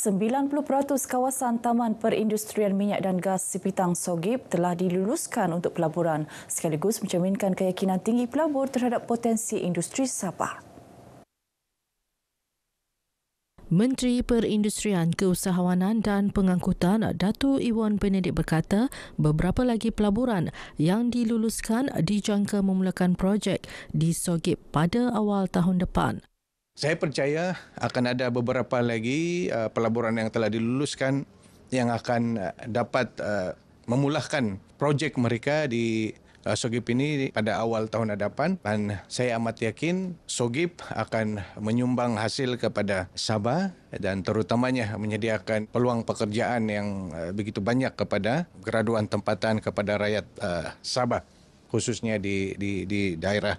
90% kawasan Taman Perindustrian Minyak dan Gas Sipitang Sogip telah diluluskan untuk pelaburan, sekaligus mencerminkan keyakinan tinggi pelabur terhadap potensi industri Sabah. Menteri Perindustrian, Keusahawanan dan Pengangkutan Datuk Iwan Penedik berkata beberapa lagi pelaburan yang diluluskan dijangka memulakan projek di Sogip pada awal tahun depan. Saya percaya akan ada beberapa lagi pelaburan yang telah diluluskan yang akan dapat memulahkan projek mereka di Sogip ini pada awal tahun hadapan, dan saya amat yakin Sogip akan menyumbang hasil kepada Sabah dan terutamanya menyediakan peluang pekerjaan yang begitu banyak kepada graduan tempatan kepada rakyat Sabah, khususnya di daerah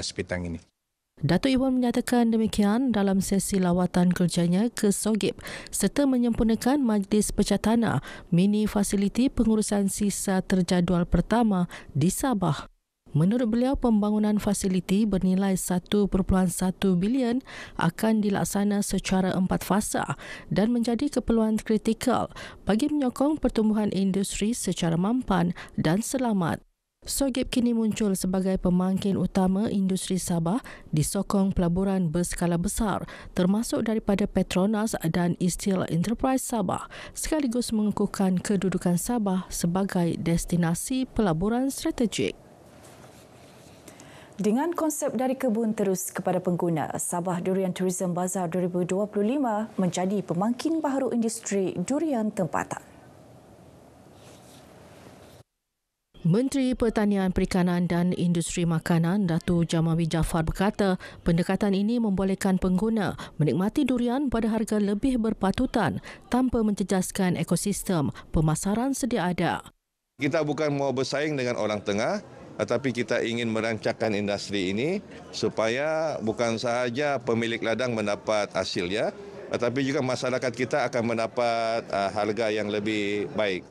Sipitang ini. Datuk Iwan menyatakan demikian dalam sesi lawatan kerjanya ke Sogip serta menyempurnakan Majlis Pecah Tanah mini fasiliti pengurusan sisa terjadual pertama di Sabah. Menurut beliau, pembangunan fasiliti bernilai 1.1 bilion akan dilaksana secara 4 fasa dan menjadi keperluan kritikal bagi menyokong pertumbuhan industri secara mampan dan selamat. Sogip kini muncul sebagai pemangkin utama industri Sabah disokong pelaburan berskala besar termasuk daripada Petronas dan Steel Enterprise Sabah, sekaligus mengukuhkan kedudukan Sabah sebagai destinasi pelaburan strategik. Dengan konsep dari kebun terus kepada pengguna, Sabah Durian Tourism Bazaar 2025 menjadi pemangkin baharu industri durian tempatan. Menteri Pertanian, Perikanan dan Industri Makanan Datuk Jamawi Jaafar berkata pendekatan ini membolehkan pengguna menikmati durian pada harga lebih berpatutan tanpa menjejaskan ekosistem pemasaran sedia ada. Kita bukan mau bersaing dengan orang tengah, tetapi kita ingin merancangkan industri ini supaya bukan sahaja pemilik ladang mendapat hasilnya, tetapi juga masyarakat kita akan mendapat harga yang lebih baik.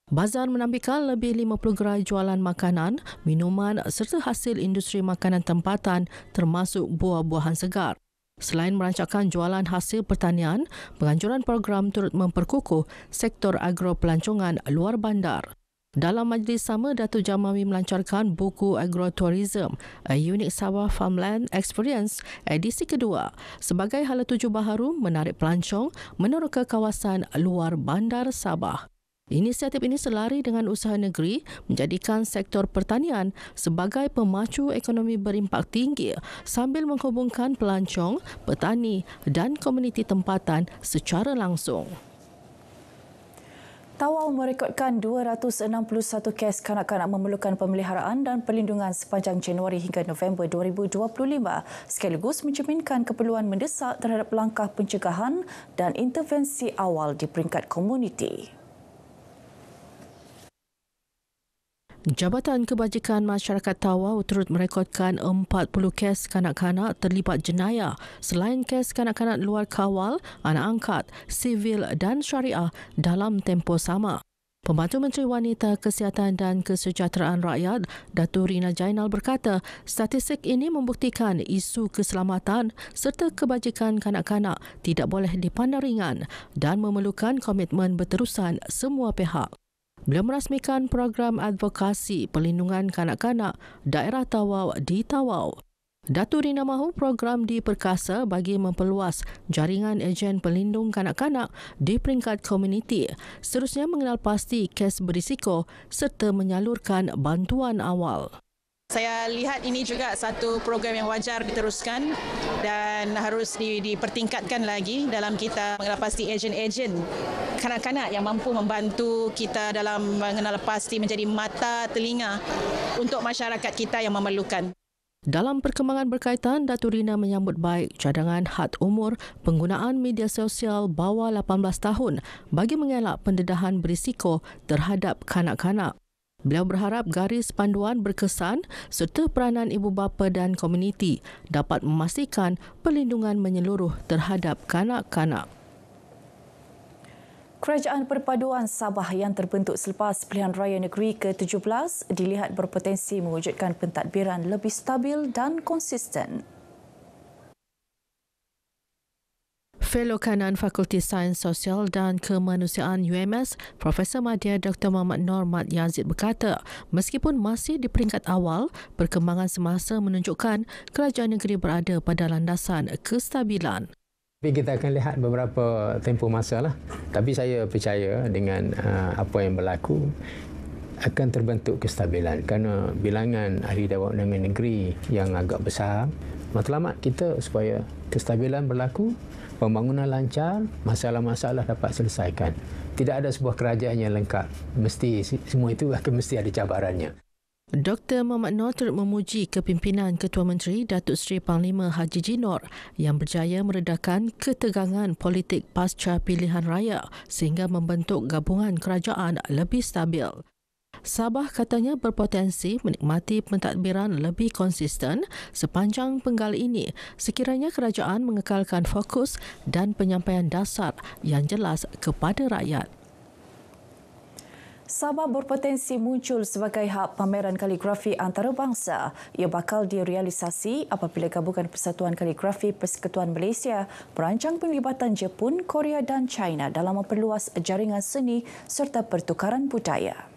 Bazar menampilkan lebih 50 gerai jualan makanan, minuman serta hasil industri makanan tempatan termasuk buah-buahan segar. Selain merancangkan jualan hasil pertanian, penganjuran program turut memperkukuh sektor agropelancongan luar bandar. Dalam majlis sama, Datuk Jamawi melancarkan buku Agrotourism, A Unique Sabah Farmland Experience edisi kedua sebagai hala tuju baharu menarik pelancong meneroka kawasan luar bandar Sabah. Inisiatif ini selari dengan usaha negeri menjadikan sektor pertanian sebagai pemacu ekonomi berimpak tinggi sambil menghubungkan pelancong, petani dan komuniti tempatan secara langsung. Tawau merekodkan 261 kes kanak-kanak memerlukan pemeliharaan dan perlindungan sepanjang Januari hingga November 2025, sekaligus mencerminkan keperluan mendesak terhadap langkah pencegahan dan intervensi awal di peringkat komuniti. Jabatan Kebajikan Masyarakat Tawau turut merekodkan 40 kes kanak-kanak terlibat jenayah selain kes kanak-kanak luar kawal, anak angkat, sivil dan syariah dalam tempoh sama. Pembantu Menteri Wanita, Kesihatan dan Kesejahteraan Rakyat, Datuk Rina Jainal berkata, statistik ini membuktikan isu keselamatan serta kebajikan kanak-kanak tidak boleh dipandang ringan dan memerlukan komitmen berterusan semua pihak. Beliau merasmikan program advokasi perlindungan kanak-kanak daerah Tawau di Tawau. Datuk Rina mahu program diperkasa bagi memperluas jaringan ejen pelindung kanak-kanak di peringkat komuniti, seterusnya mengenal pasti kes berisiko serta menyalurkan bantuan awal. Saya lihat ini juga satu program yang wajar diteruskan dan harus dipertingkatkan lagi dalam kita mengenal pasti ejen-ejen kanak-kanak yang mampu membantu kita dalam mengenal pasti menjadi mata telinga untuk masyarakat kita yang memerlukan. Dalam perkembangan berkaitan, Datuk Rina menyambut baik cadangan had umur penggunaan media sosial bawah 18 tahun bagi mengelak pendedahan berisiko terhadap kanak-kanak. Beliau berharap garis panduan berkesan serta peranan ibu bapa dan komuniti dapat memastikan perlindungan menyeluruh terhadap kanak-kanak. Kerajaan Perpaduan Sabah yang terbentuk selepas pilihan raya negeri ke-17 dilihat berpotensi mewujudkan pentadbiran lebih stabil dan konsisten. Fellow Kanan Fakulti Sains Sosial dan Kemanusiaan UMS, Profesor Madya Dr. Muhammad Noor Mat Yazid berkata, meskipun masih di peringkat awal, perkembangan semasa menunjukkan kerajaan negeri berada pada landasan kestabilan. Tapi kita akan lihat beberapa tempoh masa lah. Tapi saya percaya dengan apa yang berlaku akan terbentuk kestabilan kerana bilangan ahli dewan undangan negeri yang agak besar. Matlamat kita supaya kestabilan berlaku, pembangunan lancar, masalah-masalah dapat selesaikan. Tidak ada sebuah kerajaan yang lengkap. Mesti semua itu akan mesti ada cabarannya. Dr. Muhammad Noor turut memuji kepimpinan Ketua Menteri Datuk Seri Panglima Haji Jinor yang berjaya meredakan ketegangan politik pasca pilihan raya sehingga membentuk gabungan kerajaan lebih stabil. Sabah katanya berpotensi menikmati pentadbiran lebih konsisten sepanjang penggal ini sekiranya kerajaan mengekalkan fokus dan penyampaian dasar yang jelas kepada rakyat. Sabah berpotensi muncul sebagai hub pameran kaligrafi antarabangsa. Ia bakal direalisasi apabila Gabungan Persatuan Kaligrafi Persekutuan Malaysia merancang penglibatan Jepun, Korea dan China dalam memperluas jaringan seni serta pertukaran budaya.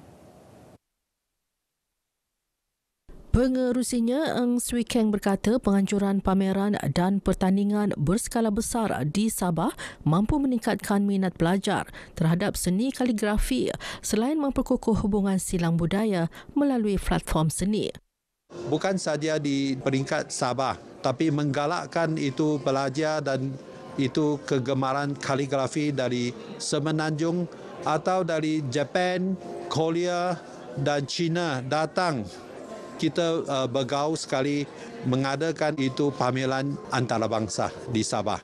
Pengerusinya Ng Swee Keng berkata penganjuran pameran dan pertandingan berskala besar di Sabah mampu meningkatkan minat pelajar terhadap seni kaligrafi selain memperkukuh hubungan silang budaya melalui platform seni. Bukan saja di peringkat Sabah, tapi menggalakkan itu pelajar dan itu kegemaran kaligrafi dari Semenanjung atau dari Jepun, Korea dan China datang. Kita bergaul sekali mengadakan itu pameran antarabangsa di Sabah.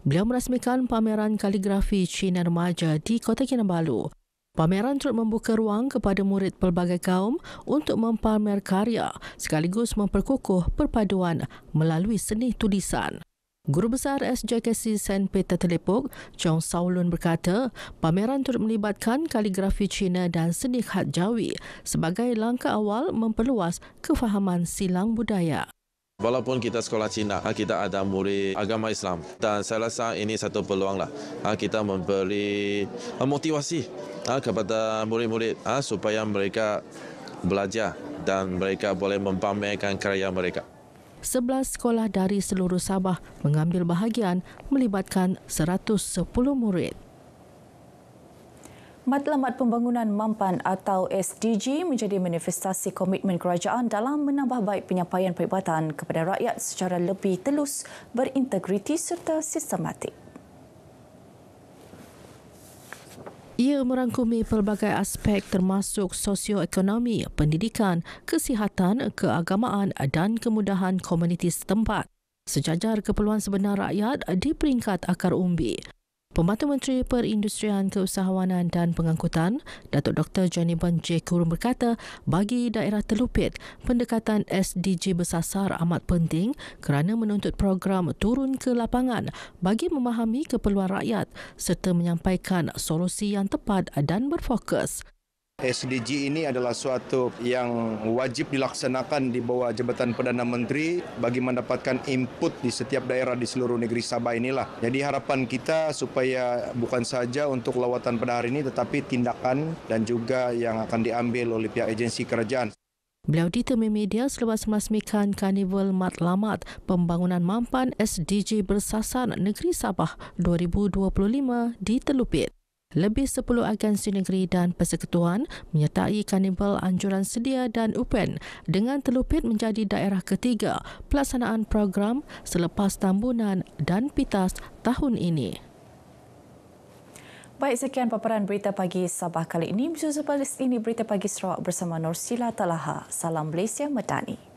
Beliau merasmikan pameran kaligrafi Cina Remaja di Kota Kinabalu. Pameran turut membuka ruang kepada murid pelbagai kaum untuk mempamer karya sekaligus memperkukuh perpaduan melalui seni tulisan. Guru Besar SJKC St. Peter Telepok, Chong Saulun berkata, pameran turut melibatkan kaligrafi Cina dan seni khat Jawi sebagai langkah awal memperluas kefahaman silang budaya. Walaupun kita sekolah Cina, kita ada murid agama Islam dan saya rasa ini satu peluang lah. Kita memberi motivasi kepada murid-murid supaya mereka belajar dan mereka boleh mempamerkan karya mereka. 11 sekolah dari seluruh Sabah mengambil bahagian melibatkan 110 murid. Matlamat Pembangunan Mampan atau SDG menjadi manifestasi komitmen kerajaan dalam menambah baik penyampaian perkhidmatan kepada rakyat secara lebih telus, berintegriti serta sistematik. Ia merangkumi pelbagai aspek termasuk sosioekonomi, pendidikan, kesihatan, keagamaan dan kemudahan komuniti setempat. Sejajar keperluan sebenar rakyat di peringkat akar umbi. Pembantu Menteri Perindustrian, Keusahawanan dan Pengangkutan, Datuk Dr. Johnny Ban J. Kurun berkata, bagi daerah terlupit, pendekatan SDG bersasar amat penting kerana menuntut program turun ke lapangan bagi memahami keperluan rakyat serta menyampaikan solusi yang tepat dan berfokus. SDG ini adalah suatu yang wajib dilaksanakan di bawah Jabatan Perdana Menteri bagi mendapatkan input di setiap daerah di seluruh negeri Sabah inilah. Jadi harapan kita supaya bukan saja untuk lawatan pada hari ini tetapi tindakan dan juga yang akan diambil oleh pihak agensi kerajaan. Beliau ditemui media selepas merasmikan Karnival Matlamat Pembangunan Mampan SDG bersasar Negeri Sabah 2025 di Telupit. Lebih 10 agensi negeri dan persekutuan menyertai Karnival Anjuran Sedia dan UPEN dengan Telupit menjadi daerah ketiga pelaksanaan program selepas Tambunan dan Pitas tahun ini. Baik, sekian paparan berita pagi Sabah kali ini. Bersusul ini berita pagi Sarawak bersama Norsila Talaha. Salam Malaysia Madani.